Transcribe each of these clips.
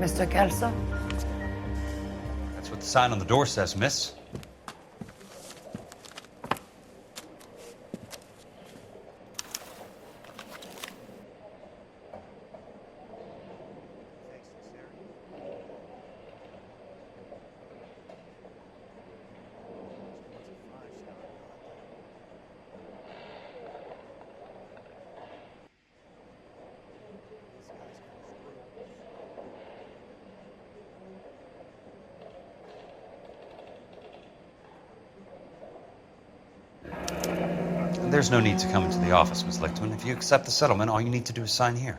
Mr. Kelso? That's what the sign on the door says, miss. There's no need to come into the office, Miss Lichtman. If you accept the settlement, all you need to do is sign here.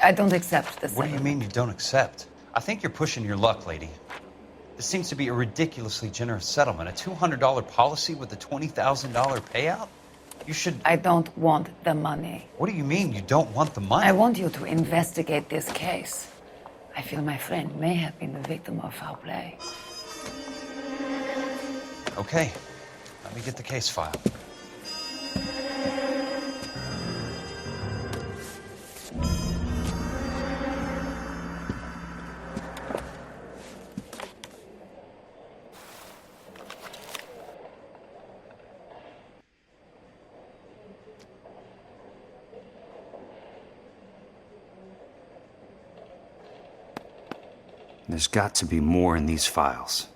I don't accept the What do you mean you don't accept? I think you're pushing your luck, lady. This seems to be a ridiculously generous settlement. A $200 policy with a $20,000 payout? You should... I don't want the money. What do you mean you don't want the money? I want you to investigate this case. I feel my friend may have been the victim of foul play. Okay, let me get the case file. There's got to be more in these files.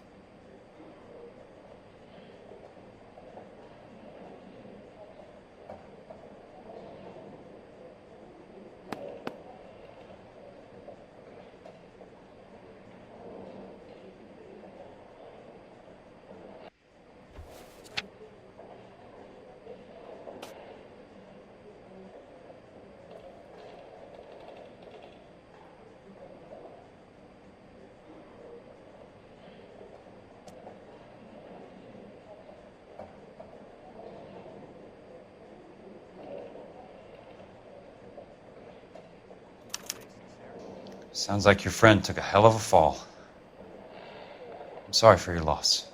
Sounds like your friend took a hell of a fall. I'm sorry for your loss.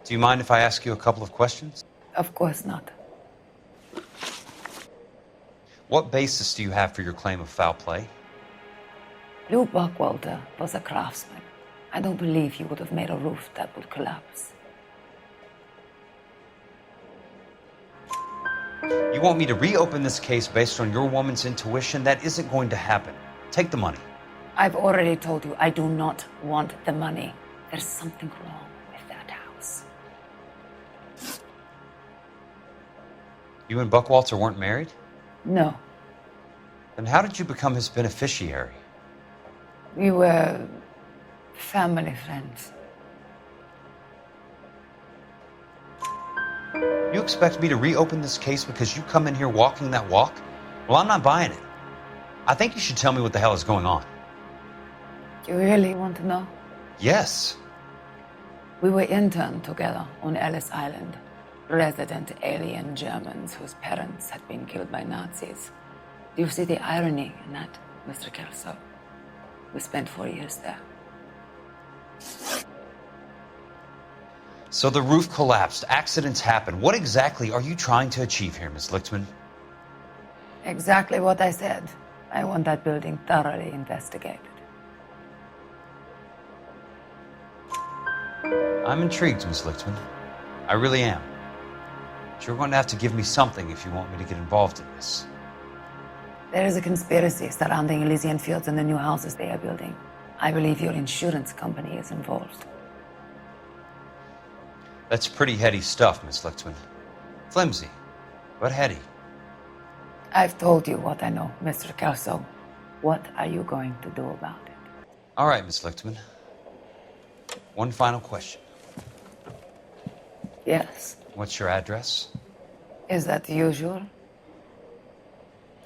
Do you mind if I ask you a couple of questions? Of course not. What basis do you have for your claim of foul play? Lou Buckwalter was a craftsman. I don't believe he would have made a roof that would collapse. You want me to reopen this case based on your woman's intuition? That isn't going to happen. Take the money. I've already told you I do not want the money. There's something wrong with that house. You and Buckwalter weren't married? No. Then how did you become his beneficiary? We were family friends. You expect me to reopen this case because you come in here walking that walk? Well, I'm not buying it. I think you should tell me what the hell is going on. You really want to know? Yes. We were interned together on Ellis Island. Resident alien Germans whose parents had been killed by Nazis. Do you see the irony in that, Mr. Kelso? We spent 4 years there. So the roof collapsed, accidents happen. What exactly are you trying to achieve here, Miss Lichtman? Exactly what I said. I want that building thoroughly investigated. I'm intrigued, Miss Lichtman. I really am. But you're going to have to give me something if you want me to get involved in this. There is a conspiracy surrounding Elysian Fields and the new houses they are building. I believe your insurance company is involved. That's pretty heady stuff, Miss Lichtman. Flimsy, but heady. I've told you what I know, Mr. Kelso. What are you going to do about it? All right, Miss Lichtman. One final question. Yes. What's your address? Is that usual?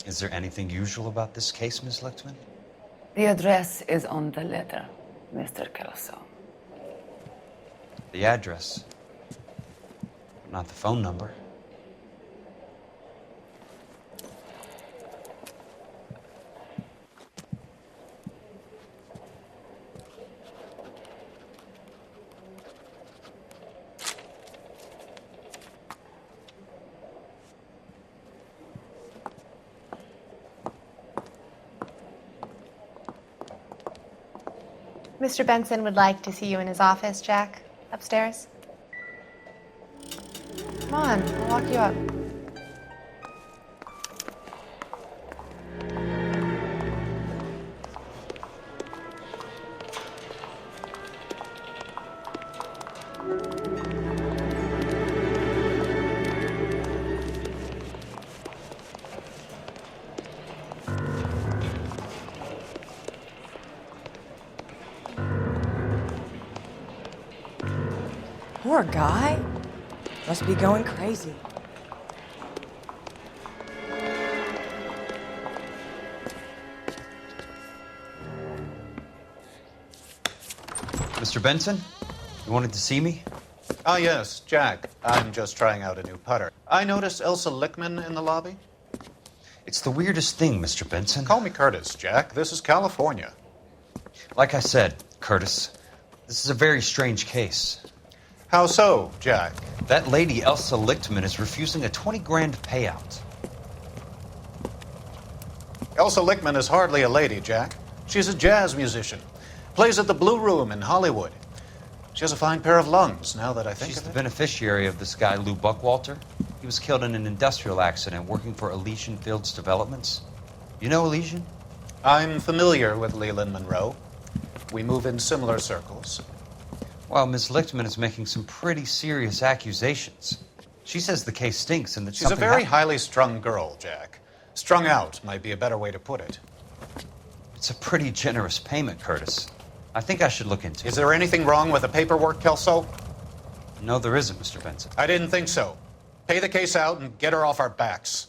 Is there anything usual about this case, Miss Lichtman? The address is on the letter, Mr. Kelso. The address, but not the phone number. Mr. Benson would like to see you in his office, Jack. Upstairs. Come on, I'll walk you up. Poor guy. Must be going crazy. Mr. Benson, you wanted to see me? Ah, yes, Jack. I'm just trying out a new putter. I noticed Elsa Lickman in the lobby. It's the weirdest thing, Mr. Benson. Call me Curtis, Jack. This is California. Like I said, Curtis, this is a very strange case. How so, Jack? That lady, Elsa Lichtman, is refusing a 20 grand payout. Elsa Lickman is hardly a lady, Jack. She's a jazz musician. Plays at the Blue Room in Hollywood. She has a fine pair of lungs, now that I think She's of the it. beneficiary of this guy, Lou Buckwalter. He was killed in an industrial accident working for Elysian Fields Developments. You know Elysian? I'm familiar with Leland Monroe. We move in similar circles. Well, Ms. Lichtman is making some pretty serious accusations. She says the case stinks and that She's a something very hap- highly strung girl, Jack. Strung out might be a better way to put it. It's a pretty generous payment, Curtis. I think I should look into it. Is there anything wrong with the paperwork, Kelso? No, there isn't, Mr. Benson. I didn't think so. Pay the case out and get her off our backs.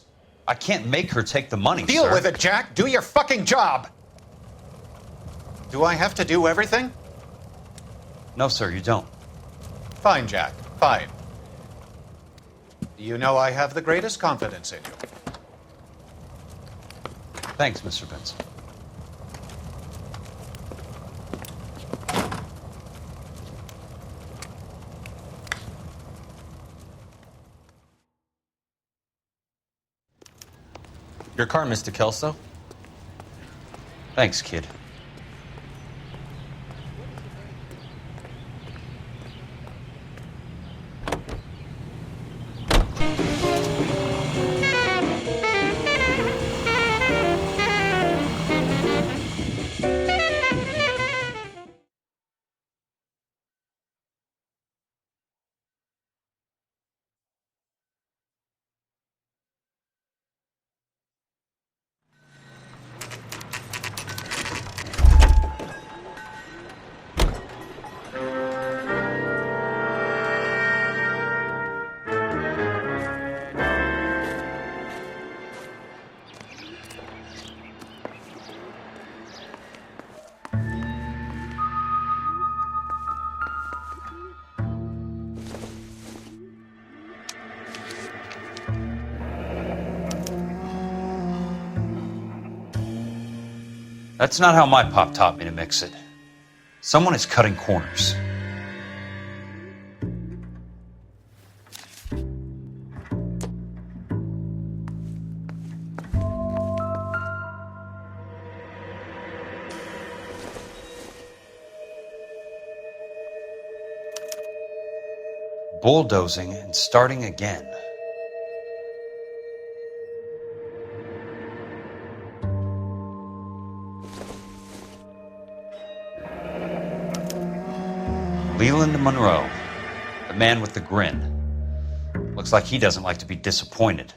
I can't make her take the money, Deal sir. with it, Jack. Do your fucking job. Do I have to do everything? No, sir, you don't. Fine, Jack. Fine. You know I have the greatest confidence in you. Thanks, Mr. Benson. Your car, Mr. Kelso. Thanks, kid. That's not how my pop taught me to mix it. Someone is cutting corners. Bulldozing and starting again. Leland Monroe, the man with the grin. Looks like he doesn't like to be disappointed.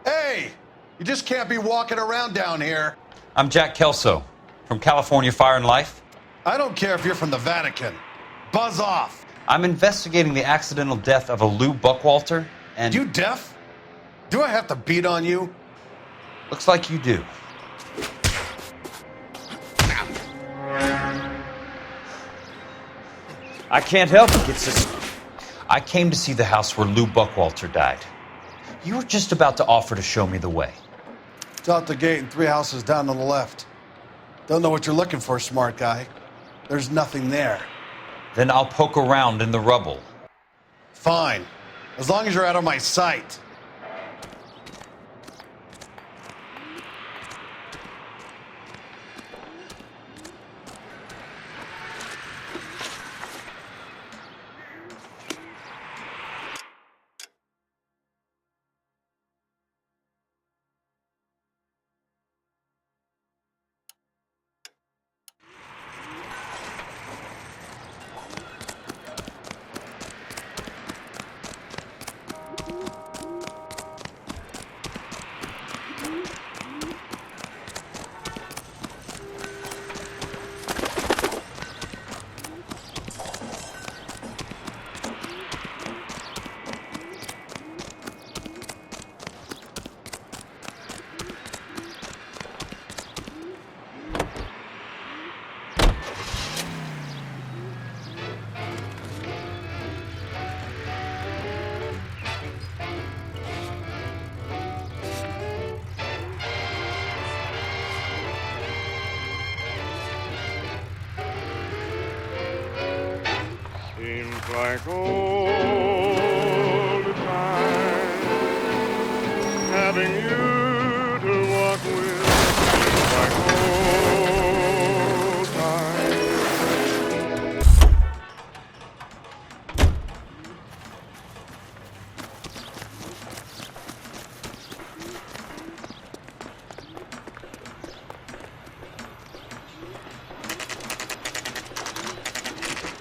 Hey! You just can't be walking around down here. I'm Jack Kelso from California Fire and Life. I don't care if you're from the Vatican. Buzz off. I'm investigating the accidental death of a Lou Buckwalter, and You deaf? Do I have to beat on you? looks like you do. I can't help it. I came to see the house where Lou Buckwalter died. You were just about to offer to show me the way. It's out the gate and 3 houses down on the left. Don't know what you're looking for, smart guy. There's nothing there. Then I'll poke around in the rubble. Fine. As long as you're out of my sight. Seems like all the time having you to walk with. Seems like all time.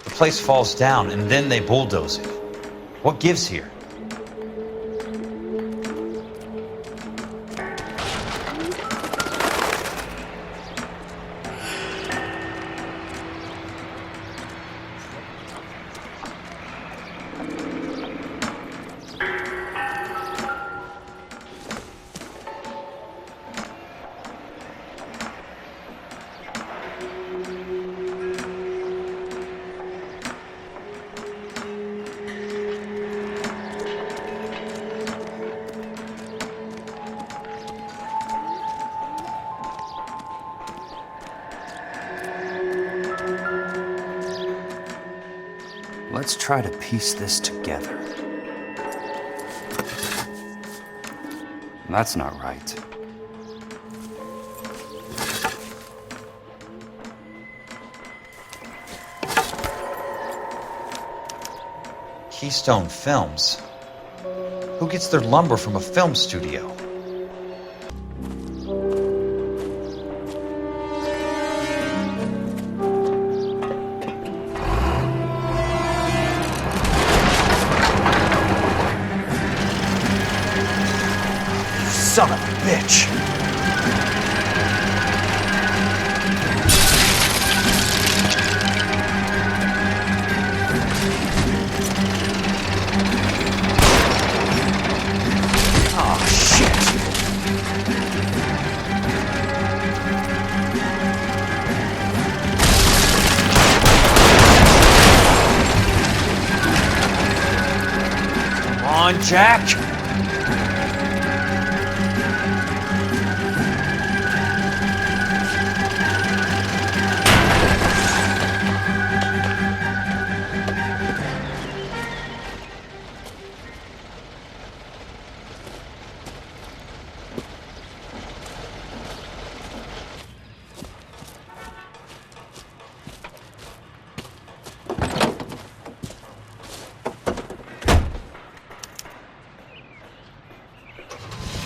The place falls down and then they bulldoze it. What gives here? Let's try to piece this together. That's not right. Keystone Films? Who gets their lumber from a film studio? Son of a bitch! Oh, shit! Come on, Jack!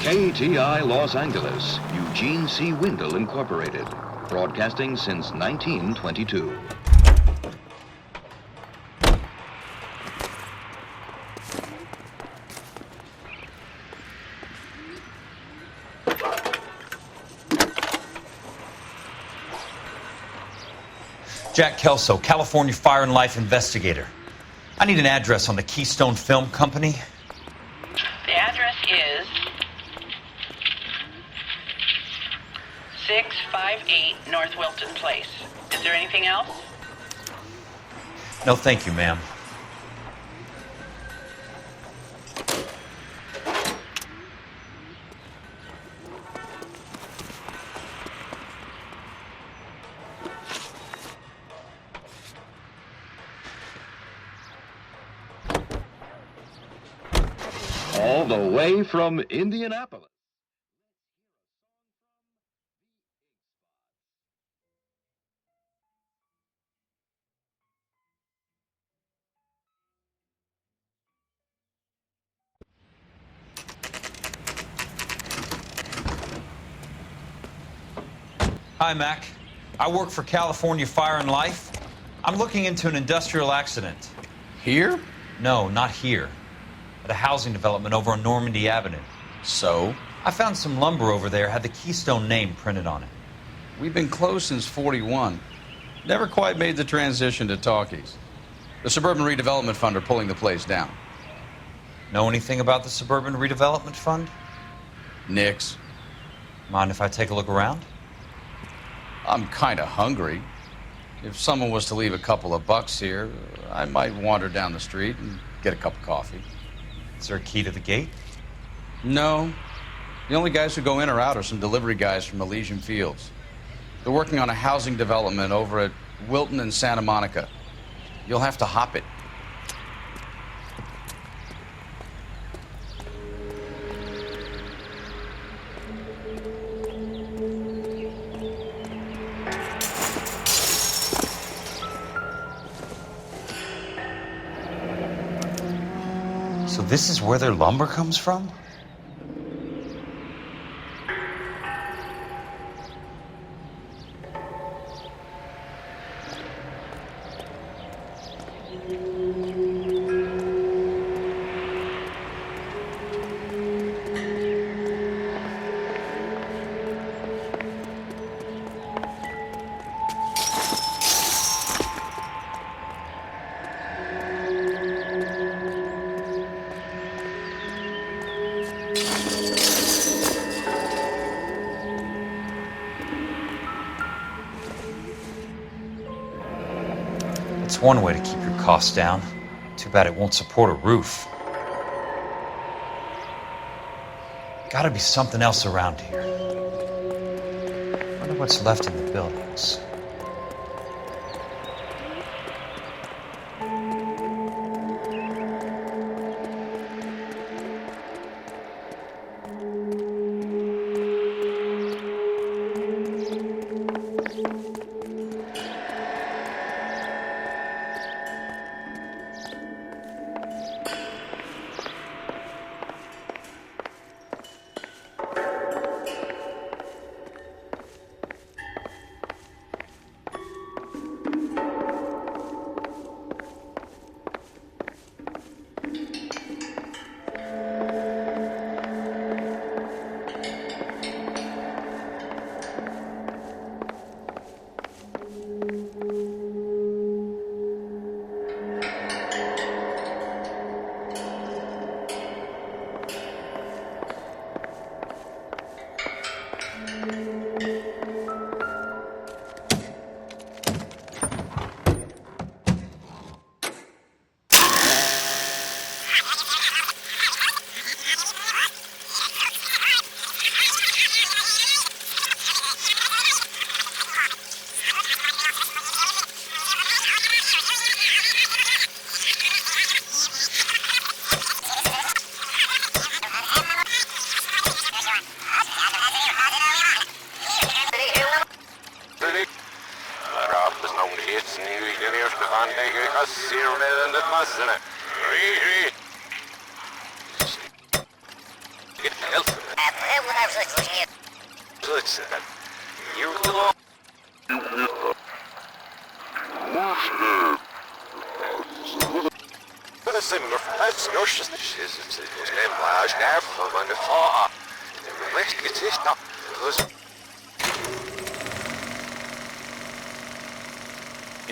KTI Los Angeles, Eugene C. Wendell Incorporated, broadcasting since 1922. Jack Kelso, California Fire and Life investigator. I need an address on the Keystone Film Company. The address is 658 North Wilton Place. Is there anything else? No, thank you, ma'am. all the way from Indianapolis. Hi, Mac. I work for California Fire and Life. I'm looking into an industrial accident. Here? No, not here. At a housing development over on Normandy Avenue. So? I found some lumber over there, had the Keystone name printed on it. We've been closed since '41. Never quite made the transition to talkies. The Suburban Redevelopment Fund are pulling the place down. Know anything about the Suburban Redevelopment Fund? Nix. Mind if I take a look around? I'm kind of hungry. If someone was to leave a couple of bucks here, I might wander down the street and get a cup of coffee. Is there a key to the gate? No. The only guys who go in or out are some delivery guys from Elysian Fields. They're working on a housing development over at Wilton and Santa Monica. You'll have to hop it. So this is where their lumber comes from? It's one way to keep your costs down. Too bad it won't support a roof. Gotta be something else around here. Wonder what's left in the buildings.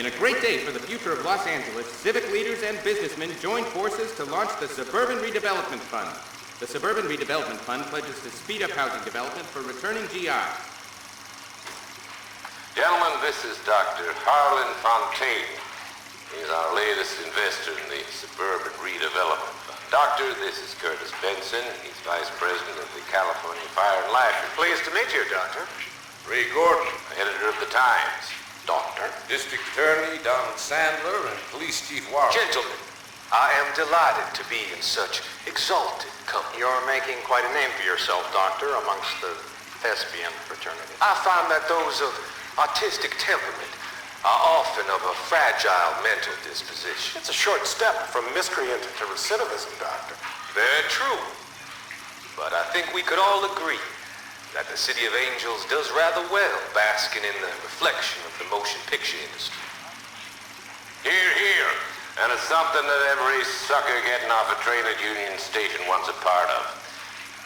In a great day for the future of Los Angeles, civic leaders and businessmen joined forces to launch the Suburban Redevelopment Fund. The Suburban Redevelopment Fund pledges to speed up housing development for returning GIs. Gentlemen, this is Dr. Harlan Fontaine. He's our latest investor in the Suburban Redevelopment Fund. Doctor, this is Curtis Benson. He's Vice President of the California Fire and Life. Pleased to meet you, Doctor. Ray Gordon, editor of the Times. Doctor? District Attorney Donald Sandler and Police Chief Warren. Gentlemen, I am delighted to be in such exalted company. You're making quite a name for yourself, Doctor, amongst the thespian fraternity. I find that those of artistic temperament are often of a fragile mental disposition. It's a short step from miscreant to recidivism, Doctor. Very true. But I think we could all agree that the City of Angels does rather well basking in the reflection of the motion picture industry. Hear, hear. And it's something that every sucker getting off a train at Union Station wants a part of.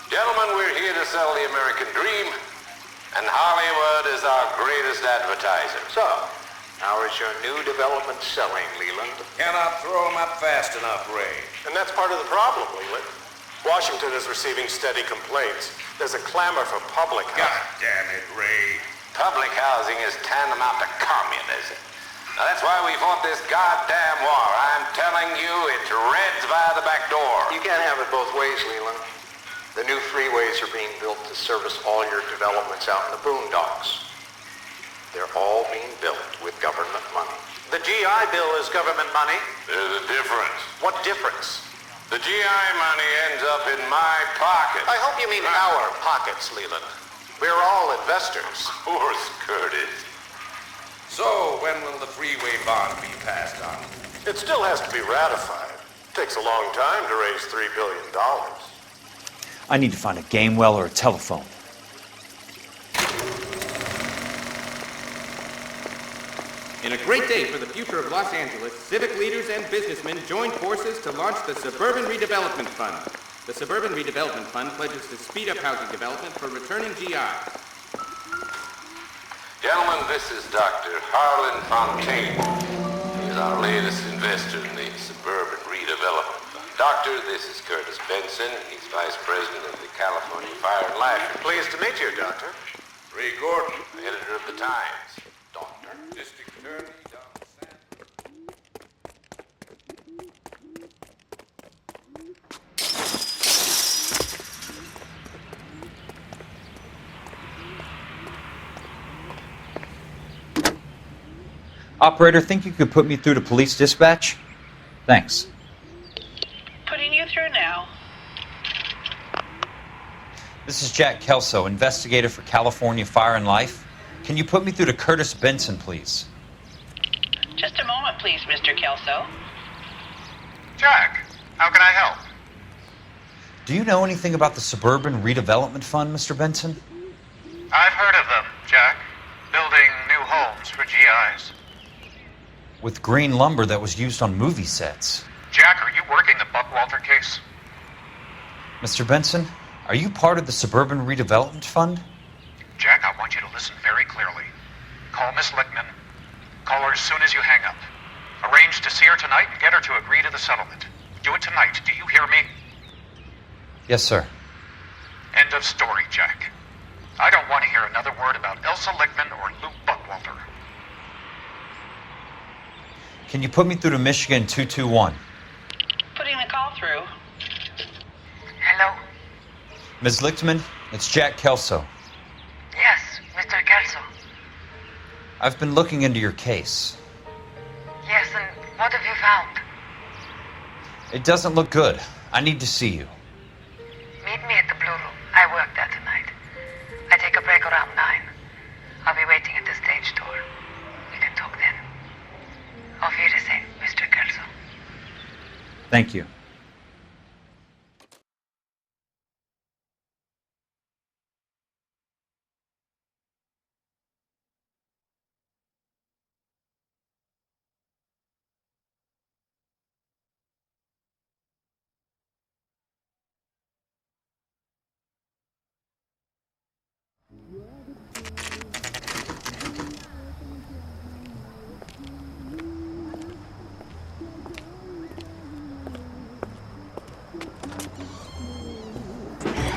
Gentlemen, we're here to sell the American dream, and Hollywood is our greatest advertiser. So, how is your new development selling, Leland? Cannot throw them up fast enough, Ray. And that's part of the problem, Leland. Washington is receiving steady complaints. There's a clamor for public housing. God damn it, Ray. Public housing is tantamount to communism. Now, that's why we fought this goddamn war. I'm telling you, it's Reds via the back door. You can't have it both ways, Leland. The new freeways are being built to service all your developments out in the boondocks. They're all being built with government money. The GI Bill is government money. There's a difference. What difference? The GI money ends up in my pocket. I hope you mean our pockets, Leland. We're all investors. Of course, Curtis. So, when will the freeway bond be passed on? It still has to be ratified. Takes a long time to raise $3 billion. I need to find a game well or a telephone. In a great day for the future of Los Angeles, civic leaders and businessmen joined forces to launch the Suburban Redevelopment Fund. The Suburban Redevelopment Fund pledges to speed up housing development for returning GIs. Gentlemen, this is Dr. Harlan Fontaine. He is our latest investor in the Suburban Redevelopment Fund. Doctor, this is Curtis Benson. He's Vice President of the California Fire and Life. Pleased to meet you, Doctor. Ray Gordon, editor of the Times. Doctor, District Attorney Don Operator, think you could put me through to police dispatch? Thanks. Putting you through now. This is Jack Kelso, investigator for California Fire and Life. Can you put me through to Curtis Benson, please? Just a moment, please, Mr. Kelso. Jack, how can I help? Do you know anything about the Suburban Redevelopment Fund, Mr. Benson? I've heard of them, Jack. Building new homes for GIs. With green lumber that was used on movie sets. Jack, are you working the Buckwalter case? Mr. Benson, are you part of the Suburban Redevelopment Fund? Jack, I want you to listen very clearly. Call Miss Lickman. Call her as soon as you hang up. Arrange to see her tonight and get her to agree to the settlement. Do it tonight. Do you hear me? Yes, sir. End of story, Jack. I don't want to hear another word about Elsa Lickman or Lou Buckwalter. Can you put me through to Michigan 221? Putting the call through. Hello? Ms. Lichtman, it's Jack Kelso. Yes, Mr. Kelso. I've been looking into your case. Yes, and what have you found? It doesn't look good. I need to see you. Meet me at the Blue Room. I work there tonight. I take a break around 9. I'll be waiting at the stage door. We can talk then. Auf Wiedersehen, Mr. Kelso. Thank you.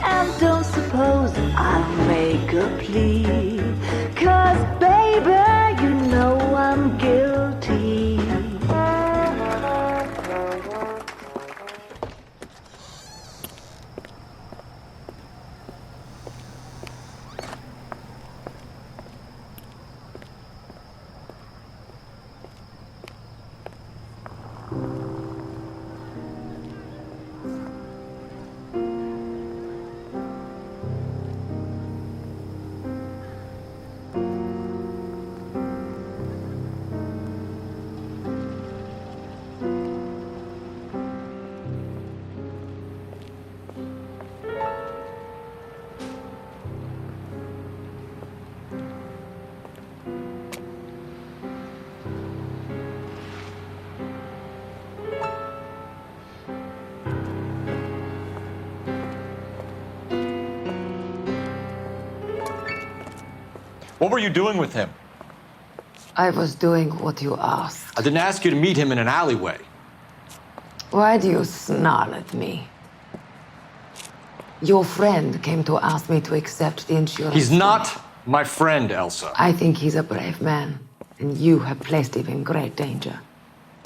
And don't suppose I'll make a plea, 'cause baby, you know I'm guilty. What were you doing with him? I was doing what you asked. I didn't ask you to meet him in an alleyway. Why do you snarl at me? Your friend came to ask me to accept the insurance. He's not my friend, Elsa. I think he's a brave man, and you have placed him in great danger.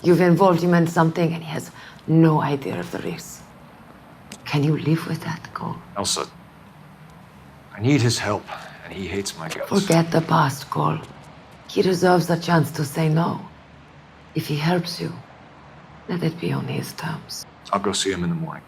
You've involved him in something, and he has no idea of the risk. Can you live with that, Cole? Elsa, I need his help, and he hates my guts. Forget the past, Cole. He deserves a chance to say no. If he helps you, let it be on his terms. I'll go see him in the morning.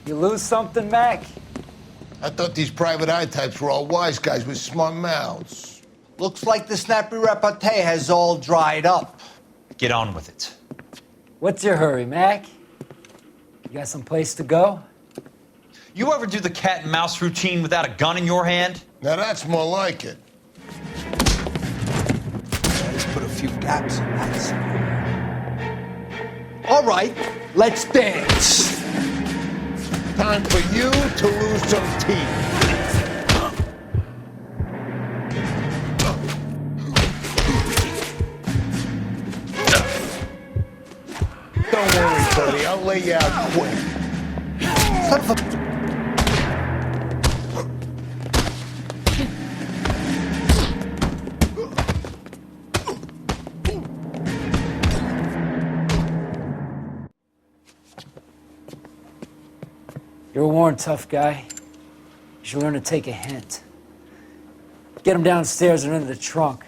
You lose something, Mac? I thought these private eye types were all wise guys with smart mouths. Looks like the snappy repartee has all dried up. Get on with it. What's your hurry, Mac? You got some place to go? You ever do the cat and mouse routine without a gun in your hand? Now that's more like it. Let's put a few gaps in that. All right, let's dance. Time for you to lose some teeth. Don't worry, buddy. I'll lay you out quick. Son of a... You're a worn, tough guy. You should learn to take a hint. Get him downstairs and into the trunk.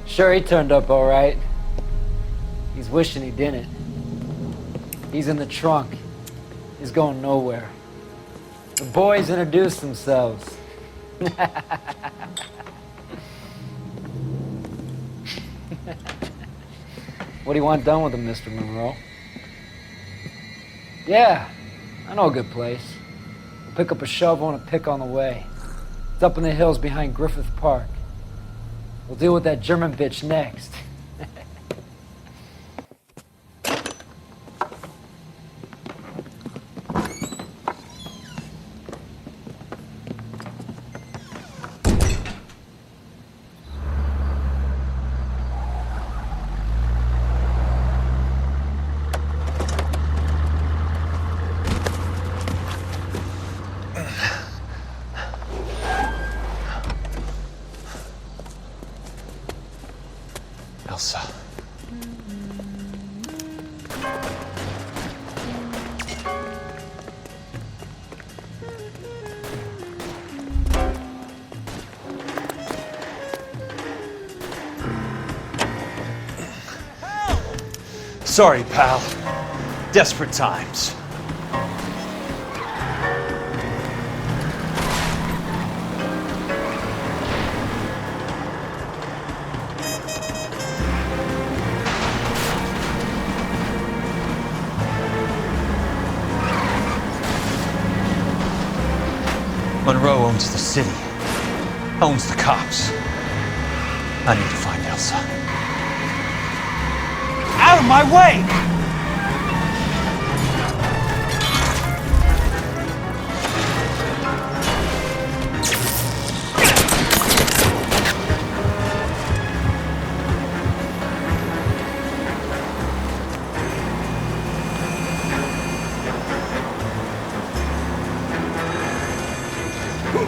Sure, he turned up all right. He's wishing he didn't. He's in the trunk. He's going nowhere. The boys introduced themselves. What do you want done with him, Mr. Monroe? Yeah, I know a good place. We'll pick up a shovel and a pick on the way. It's up in the hills behind Griffith Park. We'll deal with that German bitch next. Sorry, pal. Desperate times. Monroe owns the city, owns the cops. I need to find Elsa. Out of my way!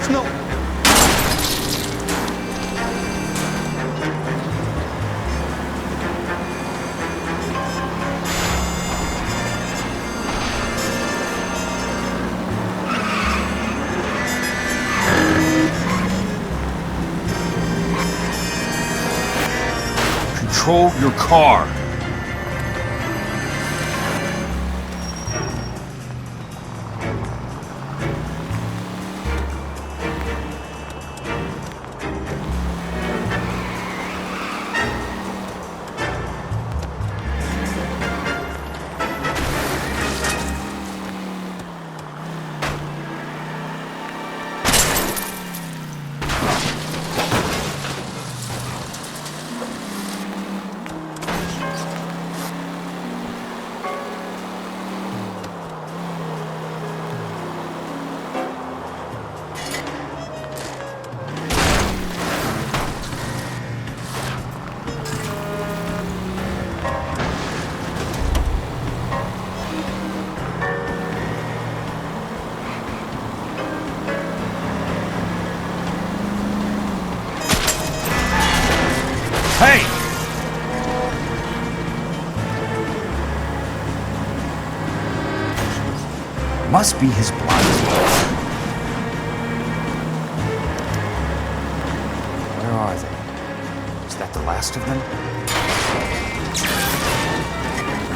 No! Control your car. Hey! Must be his blind spot. Where are they? Is that the last of them?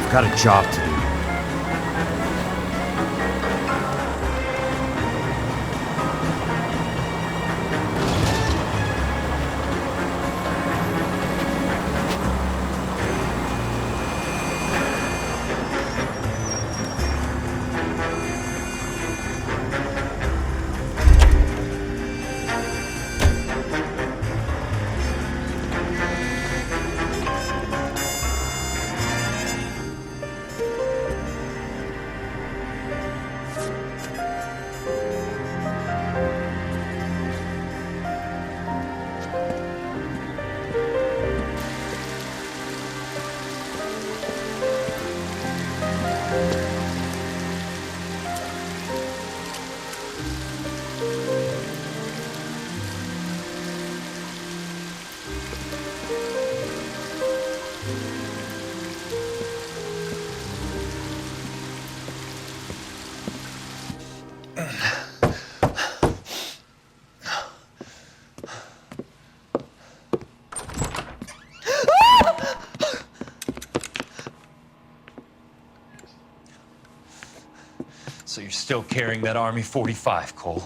We've got a job to do. So you're still carrying that Army 45, Cole?